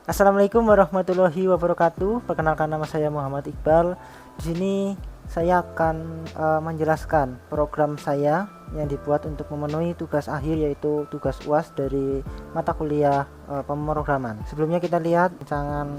Assalamualaikum warahmatullahi wabarakatuh. Perkenalkan, nama saya Muhammad Iqbal. Di sini saya akan menjelaskan program saya yang dibuat untuk memenuhi tugas akhir, yaitu tugas UAS dari mata kuliah pemrograman. Sebelumnya kita lihat rancangan.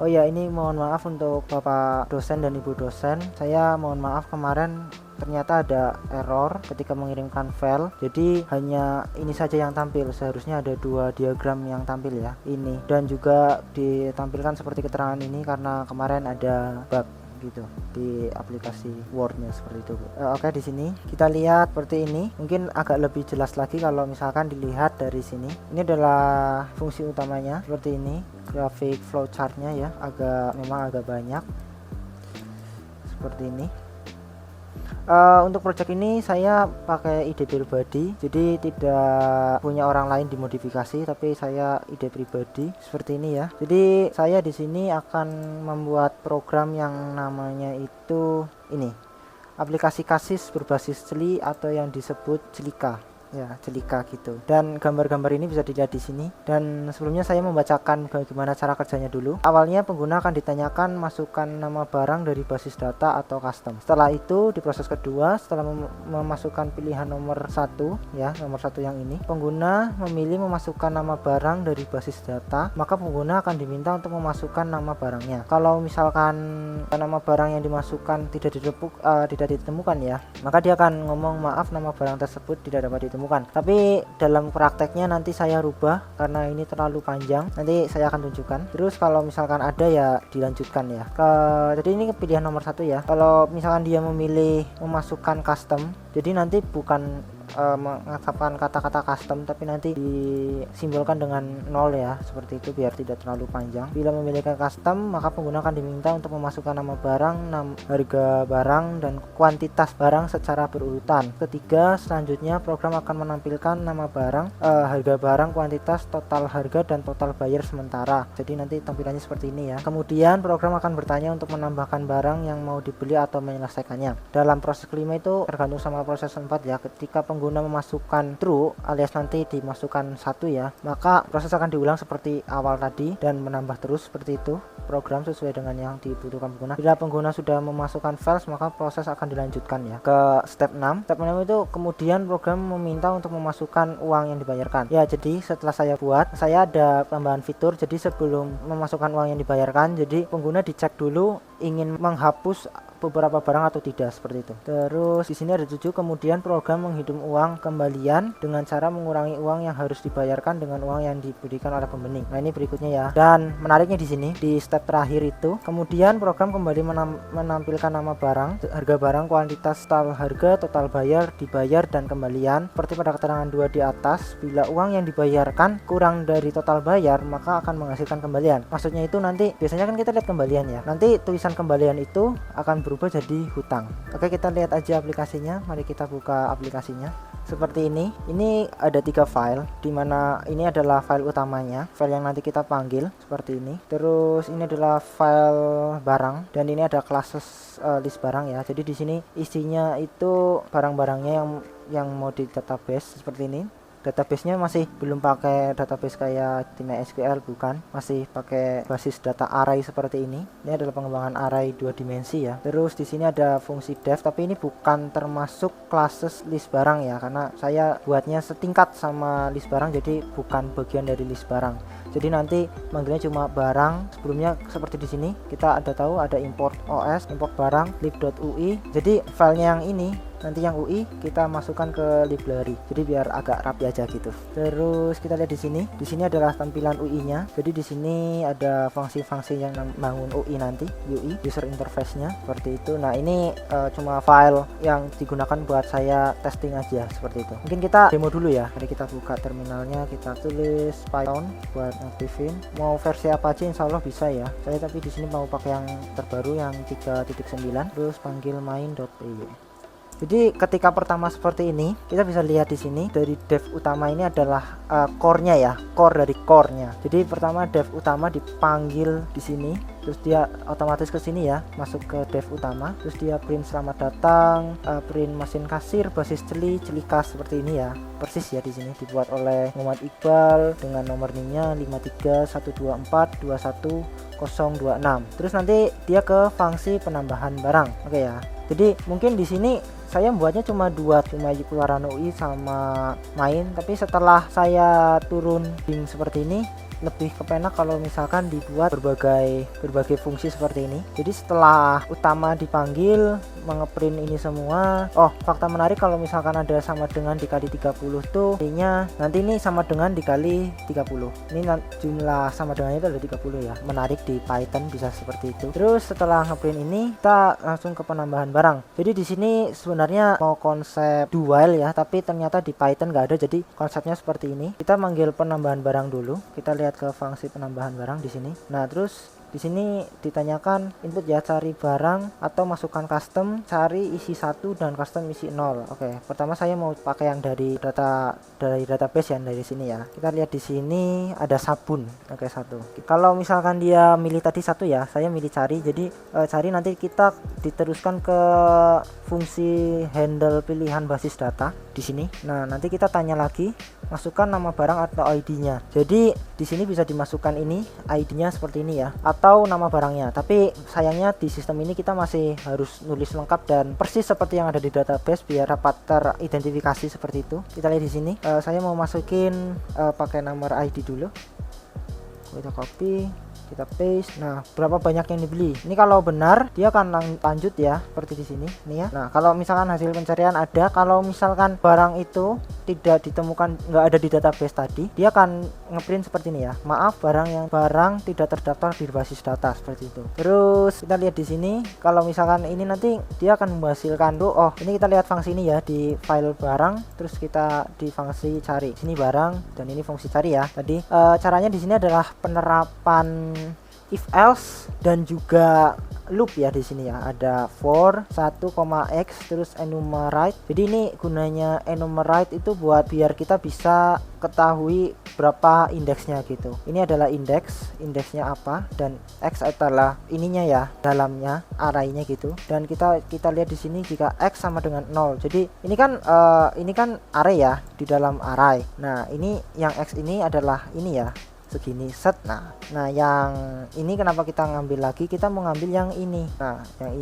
Oh ya, ini mohon maaf untuk Bapak dosen dan Ibu dosen. Saya mohon maaf, kemarin ternyata ada error ketika mengirimkan file, jadi hanya ini saja yang tampil. Seharusnya ada 2 diagram yang tampil ya, ini, dan juga ditampilkan seperti keterangan ini karena kemarin ada bug gitu di aplikasi Word-nya seperti itu. Oke, di sini kita lihat seperti ini. Mungkin agak lebih jelas lagi kalau misalkan dilihat dari sini. Ini adalah fungsi utamanya seperti ini. Grafik flowchart-nya ya, memang agak banyak seperti ini. Untuk project ini saya pakai ide pribadi, jadi tidak punya orang lain dimodifikasi, tapi saya ide pribadi seperti ini ya. Jadi saya di sini akan membuat program yang namanya itu ini, aplikasi Kasis berbasis Celi atau yang disebut Celika. Ya, Celika gitu. Dan gambar-gambar ini bisa dilihat di sini. Dan sebelumnya saya membacakan bagaimana cara kerjanya dulu. Awalnya pengguna akan ditanyakan masukkan nama barang dari basis data atau custom. Setelah itu di proses kedua, setelah memasukkan pilihan nomor 1 ya, nomor 1 yang ini, pengguna memilih memasukkan nama barang dari basis data, maka pengguna akan diminta untuk memasukkan nama barangnya. Kalau misalkan nama barang yang dimasukkan tidak ditemukan ya, maka dia akan ngomong maaf, nama barang tersebut tidak dapat ditemukan. Tapi dalam prakteknya nanti saya rubah karena ini terlalu panjang, nanti saya akan tunjukkan. Terus kalau misalkan ada ya dilanjutkan ya. Jadi ini pilihan nomor 1 ya. Kalau misalkan dia memilih memasukkan custom, jadi nanti bukan mengatakan kata-kata custom, tapi nanti disimbolkan dengan 0 ya, seperti itu biar tidak terlalu panjang. Bila memilih custom, maka pengguna akan diminta untuk memasukkan nama barang, harga barang, dan kuantitas barang secara berurutan. Ketiga, selanjutnya program akan menampilkan nama barang, harga barang, kuantitas, total harga, dan total bayar sementara. Jadi nanti tampilannya seperti ini ya. Kemudian program akan bertanya untuk menambahkan barang yang mau dibeli atau menyelesaikannya. Dalam proses kelima itu tergantung sama proses 4 ya. Ketika pengguna memasukkan true alias nanti dimasukkan 1 ya, maka proses akan diulang seperti awal tadi dan menambah terus seperti itu program sesuai dengan yang dibutuhkan pengguna. Bila pengguna sudah memasukkan files, maka proses akan dilanjutkan ya ke step 6. Step 6 itu kemudian program meminta untuk memasukkan uang yang dibayarkan. Ya, jadi setelah saya buat, saya ada tambahan fitur. Jadi sebelum memasukkan uang yang dibayarkan, jadi pengguna dicek dulu ingin menghapus beberapa barang atau tidak, seperti itu. Terus di sini ada 7, kemudian program menghitung uang kembalian dengan cara mengurangi uang yang harus dibayarkan dengan uang yang diberikan oleh pembeli. Nah, ini berikutnya ya. Dan menariknya di sini di step terakhir itu, kemudian program kembali menampilkan nama barang, harga barang, kuantitas, total harga, total bayar, dibayar, dan kembalian. Seperti pada keterangan 2 di atas, bila uang yang dibayarkan kurang dari total bayar, maka akan menghasilkan kembalian. Maksudnya itu nanti biasanya kan kita lihat kembalian ya. Nanti tulisan kembalian itu akan berubah jadi hutang. Oke, kita lihat aja aplikasinya. Mari kita buka aplikasinya. Seperti ini. Ini ada 3 file, dimana ini adalah file utamanya, file yang nanti kita panggil seperti ini. Terus ini adalah file barang, dan ini ada classes list barang ya. Jadi di sini isinya itu barang-barangnya yang mau di database seperti ini. Database-nya masih belum pakai database kayak di MySQL, bukan, masih pakai basis data array seperti ini. Ini adalah pengembangan array 2 dimensi ya. Terus di sini ada fungsi def, tapi ini bukan termasuk classes list barang ya, karena saya buatnya setingkat sama list barang, jadi bukan bagian dari list barang. Jadi nanti manggilnya cuma barang. Sebelumnya seperti di sini kita ada tahu ada import OS, import barang, lib.ui. Jadi filenya yang ini nanti yang UI kita masukkan ke library, jadi biar agak rapi aja gitu. Terus kita lihat di sini. Di sini adalah tampilan UI-nya. Jadi di sini ada fungsi-fungsi yang bangun UI nanti, UI user interface-nya seperti itu. Nah, ini cuma file yang digunakan buat saya testing aja seperti itu. Mungkin kita demo dulu ya. Mari kita buka terminalnya, kita tulis Python buat aktifin. Mau versi apa aja insya Allah bisa ya. Saya tapi di sini mau pakai yang terbaru yang 3.9. Terus panggil main.py. Jadi ketika pertama seperti ini, kita bisa lihat di sini dari dev utama ini adalah core-nya ya, core dari core-nya. Jadi pertama dev utama dipanggil di sini, terus dia otomatis ke sini ya, masuk ke dev utama, terus dia print selamat datang, print mesin kasir, basis celi kas seperti ini ya. Persis ya di sini dibuat oleh Muhammad Iqbal dengan nomor NIM-nya 53124210026. Terus nanti dia ke fungsi penambahan barang. Oke ya. Jadi mungkin di sini saya membuatnya cuma keluaran UI sama main, tapi setelah saya turun link seperti ini lebih kepenak kalau misalkan dibuat berbagai fungsi seperti ini. Jadi setelah utama dipanggil mengeprint ini semua. Oh, fakta menarik kalau misalkan ada sama dengan dikali 30 tuh artinya nanti ini sama dengan dikali 30. Ini jumlah sama dengannya itu ada 30 ya. Menarik di Python bisa seperti itu. Terus setelah ngeprint ini kita langsung ke penambahan barang. Jadi di sini sebenarnya mau konsep dual ya, tapi ternyata di Python nggak ada. Jadi konsepnya seperti ini. Kita manggil penambahan barang dulu. Kita lihat ke fungsi penambahan barang di sini. Nah, terus di sini ditanyakan input ya, cari barang atau masukkan custom, cari isi 1 dan custom isi 0. Oke, pertama saya mau pakai yang dari database ya, dari sini ya. Kita lihat di sini ada sabun. Oke, 1. Kalau misalkan dia milih tadi 1 ya, saya milih cari. Jadi cari nanti kita diteruskan ke fungsi handle pilihan basis data di sini. Nah, nanti kita tanya lagi, masukkan nama barang atau ID-nya. Jadi di sini bisa dimasukkan ini ID-nya seperti ini ya, atau nama barangnya. Tapi sayangnya di sistem ini kita masih harus nulis lengkap dan persis seperti yang ada di database biar dapat teridentifikasi seperti itu. Kita lihat di sini. Saya mau masukin pakai nomor ID dulu. Kita copy, kita paste. Nah, berapa banyak yang dibeli? Ini kalau benar dia akan lanjut ya, seperti di sini nih ya. Nah, kalau misalkan hasil pencarian ada, kalau misalkan barang itu tidak ditemukan, nggak ada di database tadi, dia akan ngeprint seperti ini ya. Maaf, barang tidak terdaftar di basis data, seperti itu. Terus kita lihat di sini, kalau misalkan ini nanti dia akan menghasilkan tuh. Oh, ini kita lihat fungsi ini ya di file barang, terus kita di fungsi cari. Sini barang dan ini fungsi cari ya. Tadi caranya di sini adalah penerapan if else dan juga loop ya. Di sini ya ada for 1,x terus enumerate. Jadi ini gunanya enumerate itu buat biar kita bisa ketahui berapa indeksnya gitu. Ini adalah indeksnya apa, dan x adalah ininya ya, dalamnya, arraynya gitu. Dan kita lihat di sini jika x sama dengan 0. Jadi ini kan array ya, di dalam array. Nah, ini yang x ini adalah ini ya, segini set. Nah yang ini kenapa kita ngambil lagi, kita mau ngambil yang ini. Nah, yang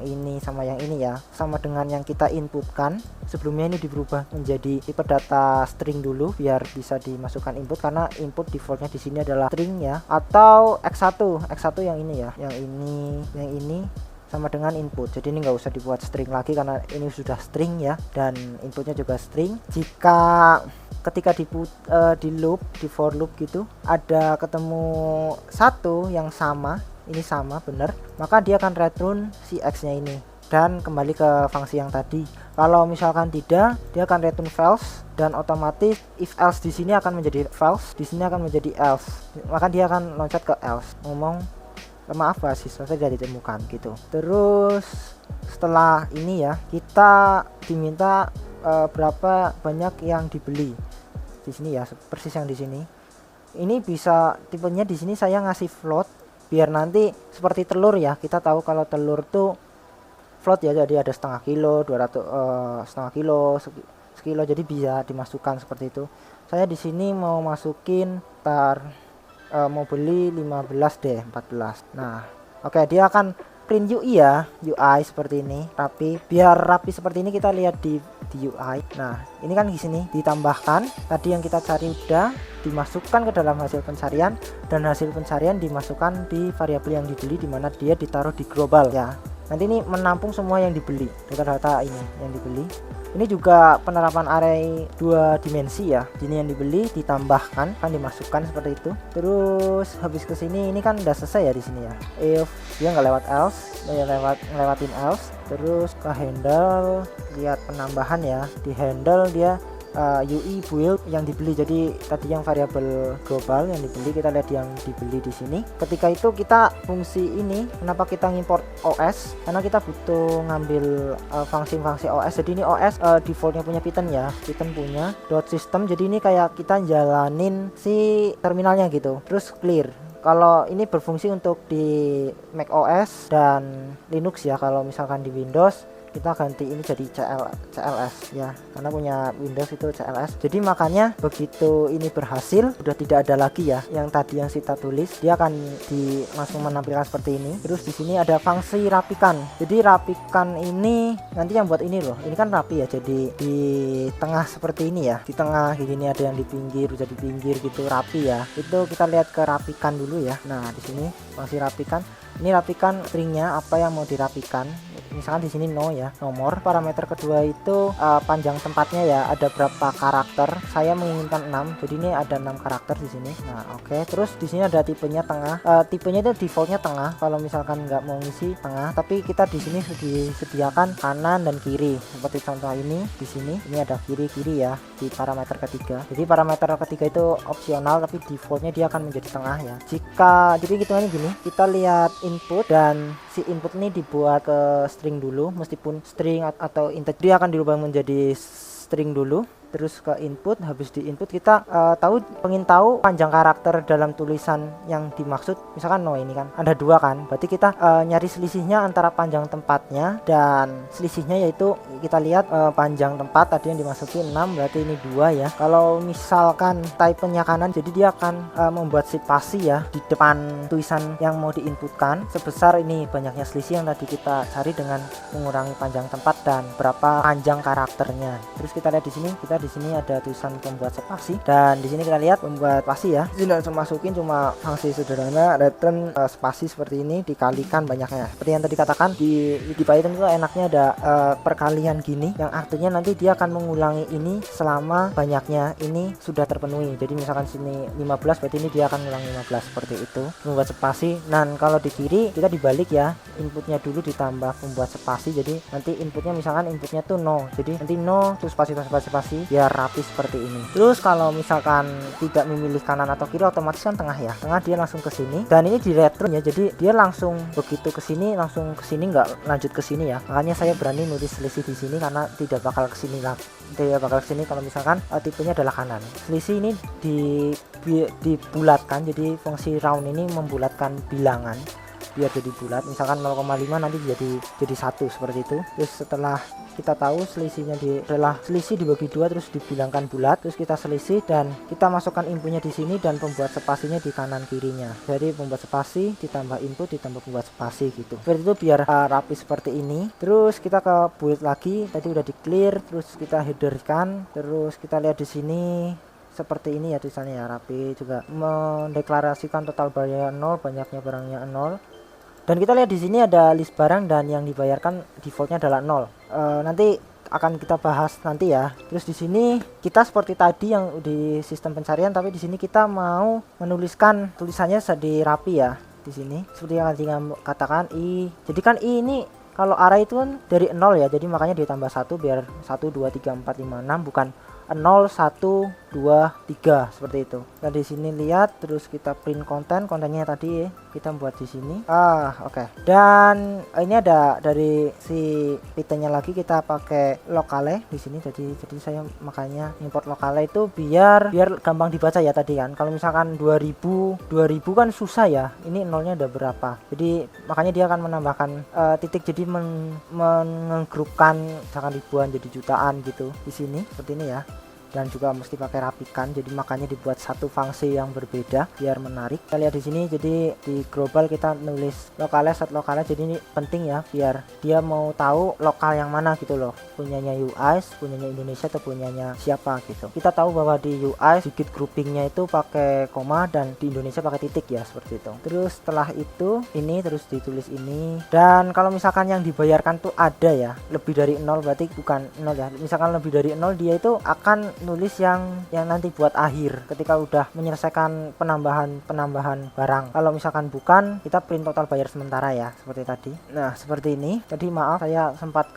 ini sama yang ini ya, sama dengan yang kita inputkan sebelumnya. Ini diberubah menjadi tipe data string dulu biar bisa dimasukkan input, karena input defaultnya di sini adalah string ya, atau x1 yang ini ya, yang ini sama dengan input. Jadi ini nggak usah dibuat string lagi karena ini sudah string ya, dan inputnya juga string. Jika ketika di loop, di for loop gitu, ada ketemu satu yang sama, ini sama bener, maka dia akan return si x nya ini dan kembali ke fungsi yang tadi. Kalau misalkan tidak, dia akan return false, dan otomatis if else di sini akan menjadi false, di sini akan menjadi else, maka dia akan loncat ke else. Maaf siswa saya tidak ditemukan gitu. Terus setelah ini ya, kita diminta berapa banyak yang dibeli di sini ya, persis yang di sini. Ini bisa tipenya di sini saya ngasih float biar nanti seperti telur ya, kita tahu kalau telur tuh float ya, jadi ada setengah kilo, 200 setengah kilo, sekilo, jadi bisa dimasukkan seperti itu. Saya di sini mau masukin mau beli 15 deh, 14. Nah, oke, dia akan print UI ya, UI seperti ini. Tapi biar rapi seperti ini kita lihat di UI. Nah, ini kan di sini ditambahkan tadi yang kita cari udah dimasukkan ke dalam hasil pencarian, dan hasil pencarian dimasukkan di variabel yang dibeli, di mana dia ditaruh di global ya. Nanti ini menampung semua yang dibeli, data-data ini yang dibeli. Ini juga penerapan array 2 dimensi ya. Ini yang dibeli ditambahkan, kan dimasukkan seperti itu. Terus habis ke sini ini kan udah selesai ya di sini ya. If dia nggak lewat else, dia ngelewatin else. Terus ke handle, lihat penambahan ya. Di handle dia UI build yang dibeli. Jadi tadi yang variabel global yang dibeli, kita lihat yang dibeli di sini. Ketika itu kita fungsi ini, kenapa kita ngimport OS, karena kita butuh ngambil fungsi-fungsi OS. Jadi ini OS defaultnya punya Python ya, Python punya .system. Jadi ini kayak kita jalanin si terminalnya gitu, terus clear. Kalau ini berfungsi untuk di Mac OS dan Linux ya. Kalau misalkan di Windows kita ganti ini jadi CLS ya, karena punya Windows itu CLS. Jadi makanya begitu ini berhasil, udah tidak ada lagi ya yang tadi yang kita tulis, dia akan langsung menampilkan seperti ini. Terus di sini ada fungsi rapikan. Jadi rapikan ini nanti yang buat ini loh, ini kan rapi ya, jadi di tengah seperti ini ya, di tengah gini ada yang di pinggir, jadi pinggir gitu, rapi ya. Itu kita lihat ke rapikan dulu ya. Nah di sini fungsi rapikan, ini rapikan stringnya apa yang mau dirapikan. Misalkan di sini no ya, nomor. Parameter kedua itu panjang tempatnya ya, ada berapa karakter. Saya menginginkan 6, jadi ini ada 6 karakter di sini. Nah oke. Terus di sini ada tipenya tengah. Tipenya itu defaultnya tengah. Kalau misalkan nggak mau ngisi tengah, tapi kita di sini disediakan kanan dan kiri. Seperti contoh ini di sini, ini ada kiri ya di parameter ketiga. Jadi parameter ketiga itu opsional, tapi defaultnya dia akan menjadi tengah ya. Jadi hitungannya gini, kita lihat input, dan si input ini dibuat ke string dulu, meskipun string atau integer, dia akan dirubah menjadi string dulu. Terus ke input, habis di input kita pengen tahu panjang karakter dalam tulisan yang dimaksud. Misalkan no, ini kan ada 2 kan, berarti kita nyari selisihnya antara panjang tempatnya dan selisihnya, yaitu kita lihat panjang tempat tadi yang dimasuki 6, berarti ini 2 ya. Kalau misalkan type-nya kanan, jadi dia akan membuat spasi ya di depan tulisan yang mau diinputkan sebesar ini banyaknya selisih yang tadi kita cari dengan mengurangi panjang tempat dan berapa panjang karakternya. Terus kita lihat di sini ada tulisan pembuat spasi, dan di sini kita lihat pembuat spasi ya. Ini langsung masukin cuma fungsi sederhana return spasi seperti ini dikalikan banyaknya. Seperti yang tadi katakan di Python itu enaknya ada perkalian gini, yang artinya nanti dia akan mengulangi ini selama banyaknya ini sudah terpenuhi. Jadi misalkan sini 15, berarti ini dia akan mengulangi 15 seperti itu. Membuat spasi. Dan kalau di kiri kita dibalik ya, inputnya dulu ditambah pembuat spasi. Jadi nanti inputnya misalkan inputnya tuh no, jadi nanti no terus spasi biar rapi seperti ini. Terus kalau misalkan tidak memilih kanan atau kiri, otomatis kan tengah ya, tengah dia langsung ke sini, dan ini di return ya, jadi dia langsung begitu ke sini langsung ke sini, nggak lanjut ke sini ya. Makanya saya berani nulis selisih di sini karena tidak bakal ke sini lah, tidak bakal ke sini kalau misalkan tipenya adalah kanan. Selisih ini dibulatkan, jadi fungsi round ini membulatkan bilangan biar jadi bulat. Misalkan 0,5 nanti jadi 1 seperti itu. Terus setelah kita tahu selisihnya adalah selisih dibagi 2 terus dibilangkan bulat, terus kita selisih dan kita masukkan inputnya di sini dan pembuat spasinya di kanan kirinya. Jadi pembuat spasi ditambah input ditambah pembuat spasi gitu. Seperti itu biar rapi seperti ini. Terus kita ke build lagi, tadi udah di clear, terus kita headerkan, terus kita lihat di sini seperti ini ya tulisannya ya, rapi juga, mendeklarasikan total barangnya 0, banyaknya barangnya 0. Dan kita lihat di sini ada list barang dan yang dibayarkan defaultnya adalah 0. Nanti akan kita bahas nanti ya. Terus di sini kita seperti tadi yang di sistem pencarian, tapi di sini kita mau menuliskan tulisannya jadi rapi ya. Di sini seperti yang tadi katakan i. Jadi kan i ini kalau array itu kan dari 0 ya. Jadi makanya ditambah 1 biar 1 2 3 4 5 6, bukan 0 1 2 3 seperti itu. Nah di sini lihat, terus kita print kontennya tadi kita buat di sini. Oke. Dan ini ada dari si Pythonnya lagi, kita pakai locale di sini. Jadi saya makanya import locale itu biar gampang dibaca ya tadi kan. Kalau misalkan 2000 kan susah ya. Ini nolnya ada berapa. Jadi makanya dia akan menambahkan titik, jadi menggrupkan misalkan ribuan jadi jutaan gitu di sini seperti ini ya. Dan juga mesti pakai rapikan, jadi makanya dibuat satu fungsi yang berbeda biar menarik. Kita lihat di sini, jadi di global kita nulis lokale set lokale, jadi ini penting ya biar dia mau tahu lokal yang mana gitu loh, punyanya US, punyanya Indonesia atau punyanya siapa gitu. Kita tahu bahwa di US digit groupingnya itu pakai koma dan di Indonesia pakai titik ya, seperti itu. Terus setelah itu ini terus ditulis ini, dan kalau misalkan yang dibayarkan tuh ada ya lebih dari 0, berarti bukan 0 ya, misalkan lebih dari 0 dia itu akan nulis yang nanti buat akhir ketika udah menyelesaikan penambahan barang. Kalau misalkan bukan, kita print total bayar sementara ya, seperti tadi. Nah seperti ini tadi, maaf saya sempat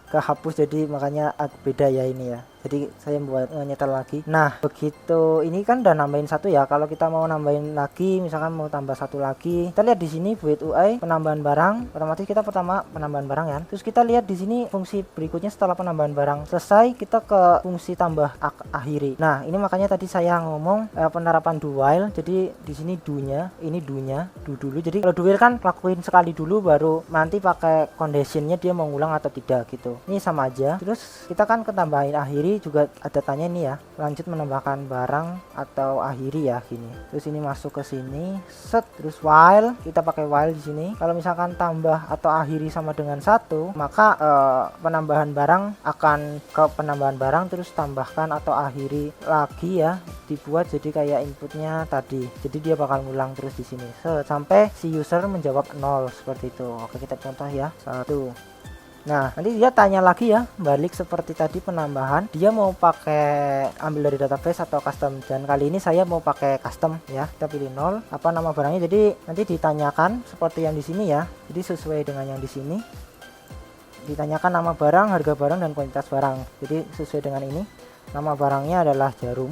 kehapus, jadi makanya beda ya ini ya. jadi saya buat nyetel lagi. Nah begitu ini kan udah nambahin satu ya. Kalau kita mau nambahin lagi, misalkan mau tambah satu lagi, kita lihat di sini build UI penambahan barang, otomatis kita pertama penambahan barang ya. Terus kita lihat di sini fungsi berikutnya setelah penambahan barang selesai, kita ke fungsi tambah akhiri. Nah ini makanya tadi saya ngomong penerapan do while. Jadi di sini do-nya, ini do-nya do dulu. Jadi kalau do while kan lakuin sekali dulu baru nanti pakai conditionnya dia mau ngulang atau tidak gitu. Ini sama aja. Terus kita kan ketambahin akhiri juga ada tanya ini ya, lanjut menambahkan barang atau akhiri ya gini. Terus ini masuk ke sini, set, terus while, kita pakai while di sini. Kalau misalkan tambah atau akhiri sama dengan satu, maka penambahan barang akan ke penambahan barang, terus tambahkan atau akhiri lagi ya, dibuat jadi kayak inputnya tadi. Jadi dia bakal ngulang terus di sini sampai si user menjawab 0 seperti itu. Oke, kita contoh ya. 1. Nah nanti dia tanya lagi ya, balik seperti tadi penambahan, dia mau pakai ambil dari database atau custom, dan kali ini saya mau pakai custom ya. Kita pilih 0, apa nama barangnya, jadi nanti ditanyakan seperti yang di sini ya. Jadi sesuai dengan yang di sini, ditanyakan nama barang, harga barang, dan kuantitas barang. Jadi sesuai dengan ini, nama barangnya adalah jarum,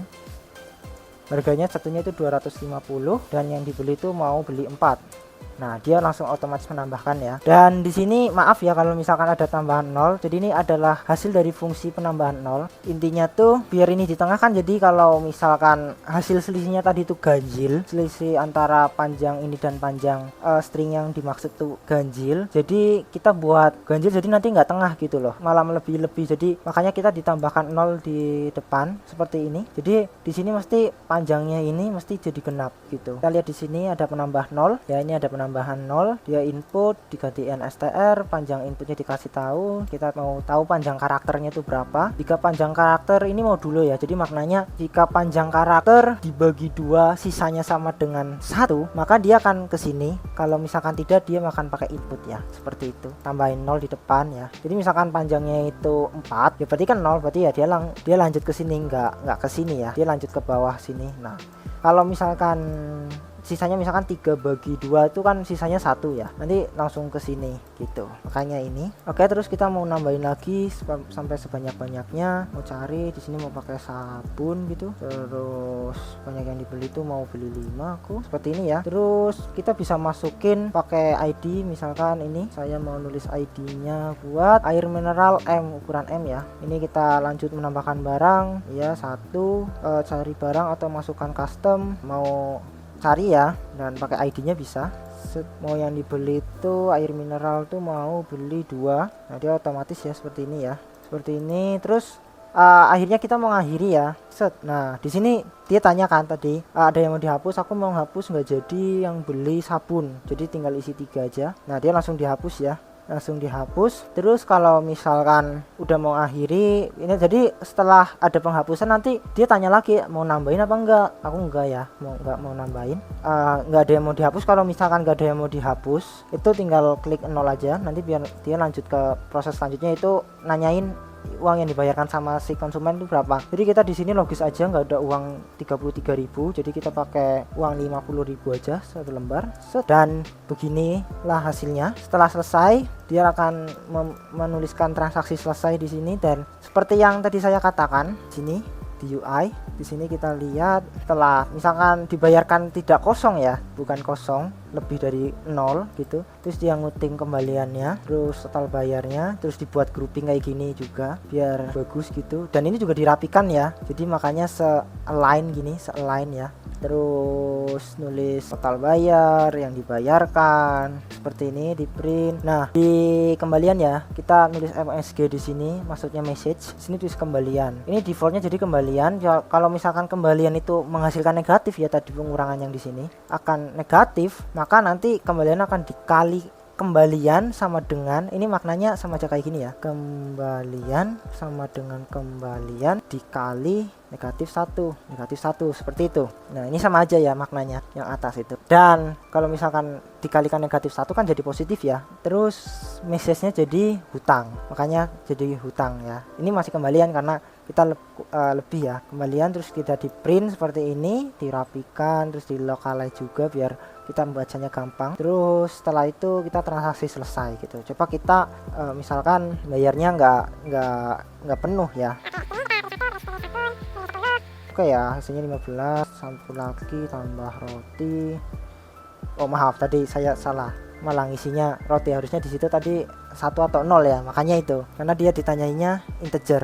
harganya satunya itu 250, dan yang dibeli itu mau beli 4. Nah dia langsung otomatis menambahkan ya. Dan di sini maaf ya kalau misalkan ada tambahan 0, jadi ini adalah hasil dari fungsi penambahan 0. Intinya tuh biar ini di tengah kan, jadi kalau misalkan hasil selisihnya tadi itu ganjil, selisih antara panjang ini dan panjang string yang dimaksud tuh ganjil, jadi kita buat ganjil jadi nanti nggak tengah gitu loh, malah lebih. Jadi makanya kita ditambahkan 0 di depan seperti ini. Jadi di sini mesti panjangnya ini mesti jadi genap gitu. Kita lihat di sini ada penambah 0 ya, ini ada penambahan 0, dia input digantiin str, panjang inputnya dikasih tahu, kita mau tahu panjang karakternya itu berapa. Jika panjang karakter ini mau dulu ya, jadi maknanya jika panjang karakter dibagi 2 sisanya sama dengan 1, maka dia akan ke sini. Kalau misalkan tidak, dia akan pakai input ya, seperti itu, tambahin 0 di depan ya. Jadi misalkan panjangnya itu 4 ya, berarti kan 0, berarti ya dia lanjut ke sini, nggak ke sini ya, dia lanjut ke bawah sini. Nah kalau misalkan sisanya misalkan 3 bagi 2 itu kan sisanya 1 ya, nanti langsung ke sini gitu, makanya ini. Oke, terus kita mau nambahin lagi sampai sebanyak-banyaknya. Mau cari di sini mau pakai sabun gitu, terus banyak yang dibeli itu mau beli 5 aku seperti ini ya. Terus kita bisa masukin pakai ID, misalkan ini saya mau nulis ID nya buat air mineral M, ukuran M ya. Ini kita lanjut menambahkan barang ya, 1, cari barang atau masukkan custom, mau cari ya, dan pakai ID-nya bisa. Mau yang dibeli itu air mineral tuh mau beli 2. Nah dia otomatis ya seperti ini ya, seperti ini. Terus akhirnya kita mau ngakhiri ya, set. Nah di sini dia tanyakan tadi ada yang mau dihapus, aku mau hapus nggak jadi yang beli sabun, jadi tinggal isi 3 aja. Nah dia langsung dihapus ya, langsung dihapus. Terus kalau misalkan udah mau akhiri ini, jadi setelah ada penghapusan nanti dia tanya lagi mau nambahin apa enggak. Aku enggak ya, enggak mau nambahin, enggak ada yang mau dihapus. Kalau misalkan enggak ada yang mau dihapus, itu tinggal klik 0 aja, nanti biar dia lanjut ke proses selanjutnya, itu nanyain uang yang dibayarkan sama si konsumen itu berapa. Jadi kita di sini logis aja, nggak ada uang 33.000, jadi kita pakai uang 50.000 aja satu lembar. Dan beginilah hasilnya. Setelah selesai dia akan menuliskan transaksi selesai di sini, dan seperti yang tadi saya katakan sini di UI, di sini kita lihat setelah misalkan dibayarkan tidak kosong ya, bukan kosong, lebih dari 0 gitu, terus dia nguting kembaliannya, terus total bayarnya, terus dibuat grouping kayak gini juga biar bagus gitu. Dan ini juga dirapikan ya, jadi makanya se-align gini, se-align ya. Terus nulis total bayar yang dibayarkan seperti ini, di print. Nah di kembalian ya, kita nulis MSG di sini, maksudnya message. Di sini tulis kembalian. Ini defaultnya jadi kembalian ya. Kalau misalkan kembalian itu menghasilkan negatif ya, tadi pengurangan yang di sini akan negatif, maka nanti kembalian akan dikali kembalian sama dengan, ini maknanya sama aja kayak gini ya, kembalian sama dengan kembalian dikali negatif 1 seperti itu. Nah ini sama aja ya maknanya yang atas itu. Dan kalau misalkan dikalikan negatif 1 kan jadi positif ya, terus message-nya jadi hutang, makanya jadi hutang ya. Ini masih kembalian karena kita lebih ya, kembalian. Terus kita di print seperti ini, dirapikan, terus di localize juga biar kita membacanya gampang. Terus setelah itu kita transaksi selesai gitu. Coba kita misalkan bayarnya nggak penuh ya, Oke ya, hasilnya 15, satu lagi tambah roti. Oh maaf, tadi saya salah, malah ngisinya roti, harusnya di situ tadi 1 atau 0 ya, makanya itu, karena dia ditanyainya integer.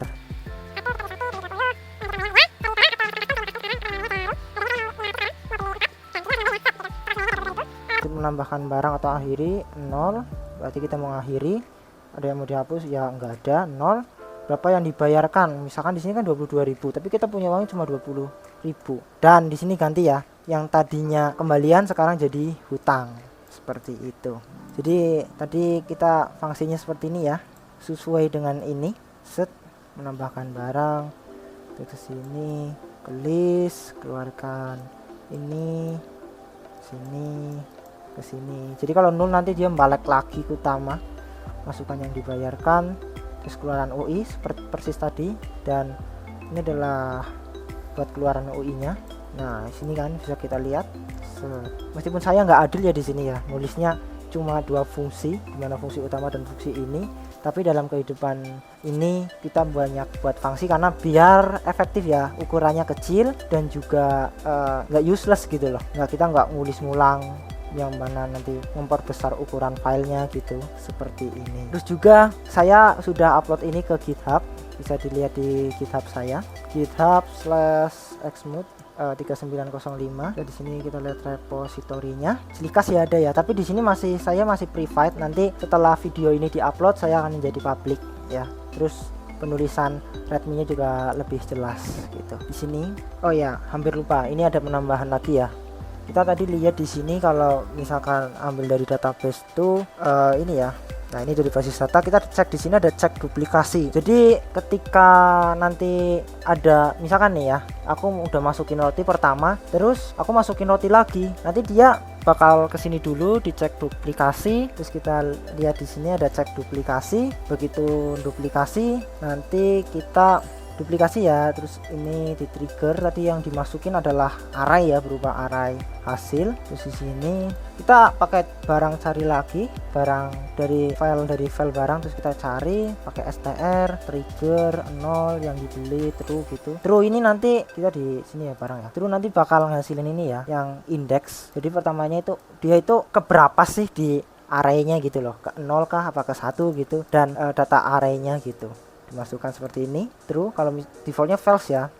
Menambahkan barang atau akhiri 0, berarti kita mau akhiri. Ada yang mau dihapus? Ya enggak ada. 0. Berapa yang dibayarkan? Misalkan di sini kan 22.000, tapi kita punya uang cuma 20.000. Dan di sini ganti ya, yang tadinya kembalian sekarang jadi hutang. Seperti itu. Jadi tadi kita fungsinya seperti ini ya, sesuai dengan ini. Set, menambahkan barang ke sini, ke list, keluarkan ini, sini, ke sini. Jadi kalau 0 nanti dia balik lagi ke utama, masukkan yang dibayarkan, terus keluaran UI seperti persis tadi, dan ini adalah buat keluaran UI nya. Nah sini kan bisa kita lihat, meskipun saya nggak adil ya di sini ya, nulisnya cuma 2 fungsi, dimana fungsi utama dan fungsi ini, tapi dalam kehidupan ini kita banyak buat fungsi karena biar efektif ya, ukurannya kecil dan juga nggak useless gitu loh, kita nggak ngulis ngulang yang mana nanti memperbesar ukuran filenya gitu, seperti ini. Terus juga saya sudah upload ini ke GitHub, bisa dilihat di GitHub saya, github/xmut 3905. Di sini kita lihat repositorinya, Slika sih ada ya, tapi di sini saya masih private. Nanti setelah video ini diupload saya akan menjadi public ya. Terus penulisan readme-nya juga lebih jelas gitu. Di sini, oh ya, hampir lupa, ini ada penambahan lagi ya. Kita tadi lihat di sini kalau misalkan ambil dari database tuh ini ya. Nah, ini dari basis data, kita cek di sini ada cek duplikasi. Jadi ketika nanti ada misalkan nih ya, aku udah masukin roti pertama, terus aku masukin roti lagi, nanti dia bakal kesini dulu dicek duplikasi. Terus kita lihat di sini ada cek duplikasi. Begitu duplikasi, nanti kita duplikasi ya, terus ini di trigger. Tadi yang dimasukin adalah array ya, berupa array hasil. Terus di sini kita pakai barang, cari lagi barang dari file barang, terus kita cari pakai str trigger 0 yang dibeli true gitu. True ini nanti kita di sini ya barang ya, true nanti bakal ngasilin ini ya, yang index. Jadi pertamanya itu dia itu keberapa sih di arraynya gitu loh, ke 0 kah apa ke 1 gitu, dan data arraynya gitu dimasukkan seperti ini. True kalau defaultnya false ya.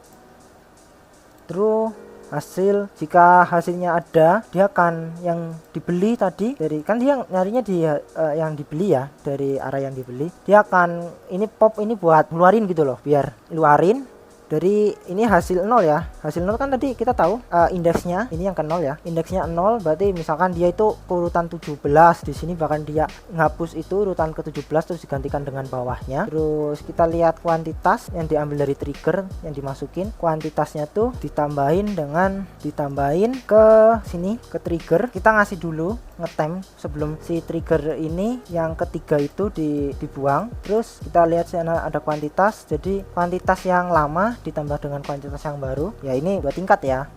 True hasil, jika hasilnya ada, dia akan yang dibeli tadi dari, kan dia nyarinya di yang dibeli ya, dari area yang dibeli, dia akan ini pop ini buat ngeluarin gitu loh, biar ngeluarin dari ini hasil 0 ya. Hasil 0 kan tadi kita tahu indeksnya ini yang ke 0 ya, indeksnya 0, berarti misalkan dia itu urutan 17, di sini bahkan dia ngapus itu urutan ke 17 terus digantikan dengan bawahnya. Terus kita lihat kuantitas yang diambil dari trigger yang dimasukin, kuantitasnya tuh ditambahin ke sini, ke trigger. Kita ngasih dulu ngetem sebelum si trigger ini yang ketiga itu dibuang. Terus kita lihat sana ada kuantitas, jadi kuantitas yang lama ditambah dengan kuantitas yang baru ya, ini 2 tingkat ya,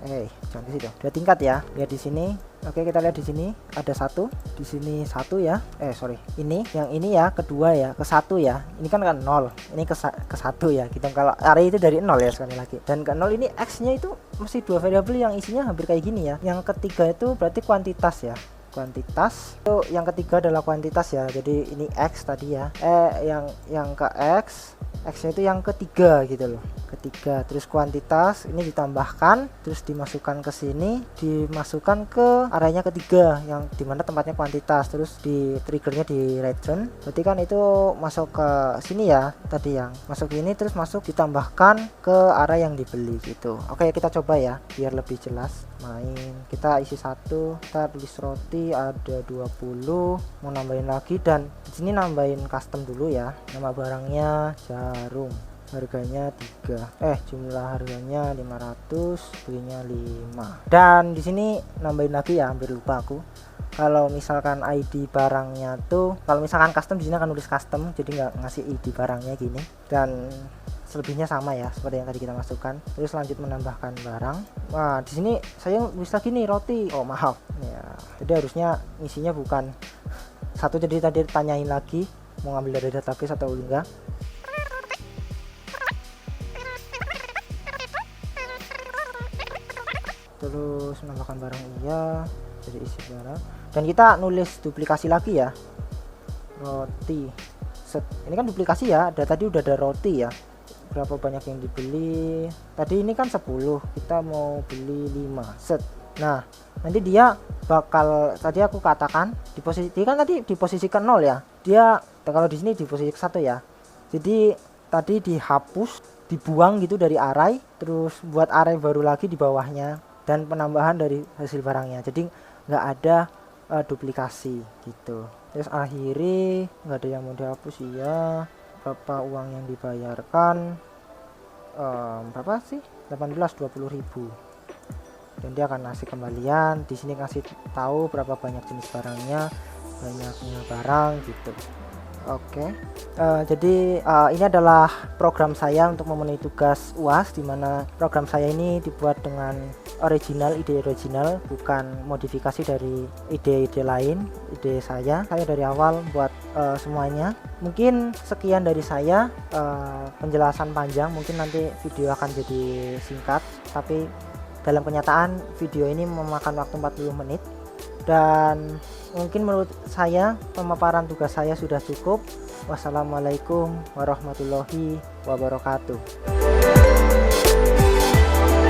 jangan di situ, 2 tingkat ya, lihat di sini. Oke, kita lihat di sini ada 1, di sini 1 ya, ini yang ini ya, kedua ya, ke 1 ya, ini kan 0, ini ke 1 ya gitu. Kalau array itu dari 0 ya, sekali lagi, dan ke 0 ini x nya itu mesti 2 variabel yang isinya hampir kayak gini ya. Yang ketiga itu berarti kuantitas ya, kuantitas itu yang ketiga adalah kuantitas ya, jadi ini x tadi ya, yang ke x nya itu yang ketiga gitu loh, ketiga. Terus kuantitas ini ditambahkan, terus dimasukkan ke sini, dimasukkan ke arahnya ketiga yang dimana tempatnya kuantitas, terus di triggernya di region, berarti kan itu masuk ke sini ya, tadi yang masuk ini terus masuk ditambahkan ke area yang dibeli gitu. Oke, kita coba ya biar lebih jelas. Main, kita isi 1, kita tulis roti ada 20, mau nambahin lagi, dan di sini nambahin custom dulu ya, nama barangnya jarum, harganya 3, jumlah harganya 500, belinya 5. Dan di sini nambahin lagi ya, hampir lupa aku. Kalau misalkan ID barangnya tuh, kalau misalkan custom di sini akan nulis custom, jadi nggak ngasih ID barangnya gini. Dan selebihnya sama ya seperti yang tadi kita masukkan. Terus lanjut menambahkan barang. Wah, di sini saya bisa gini roti. Oh maaf ya, jadi harusnya isinya bukan 1, jadi tadi tanyain lagi mau ngambil dari database atau enggak. tambahkan barang iya, jadi isi barang, dan kita nulis duplikasi lagi ya, roti set. Ini kan duplikasi ya, tadi udah ada roti ya, berapa banyak yang dibeli tadi, ini kan 10, kita mau beli 5 set. Nah nanti dia bakal, tadi aku katakan di posisi, dia kan tadi diposisikan 0 ya, dia kalau di sini di posisi 1 ya, jadi tadi dihapus, dibuang gitu dari array, terus buat array baru lagi di bawahnya, dan penambahan dari hasil barangnya, jadi nggak ada duplikasi gitu. Terus akhiri nggak ada yang mau dihapus ya, berapa uang yang dibayarkan, berapa sih, 18-20.000, dan dia akan ngasih kembalian di sini, kasih tahu berapa banyak jenis barangnya, banyaknya barang gitu. Oke. Jadi ini adalah program saya untuk memenuhi tugas UAS, dimana program saya ini dibuat dengan original, ide original, bukan modifikasi dari ide-ide lain. Ide saya dari awal buat semuanya. Mungkin sekian dari saya, penjelasan panjang, mungkin nanti video akan jadi singkat, tapi dalam kenyataan video ini memakan waktu 40 menit, dan mungkin menurut saya pemaparan tugas saya sudah cukup. Wassalamualaikum warahmatullahi wabarakatuh.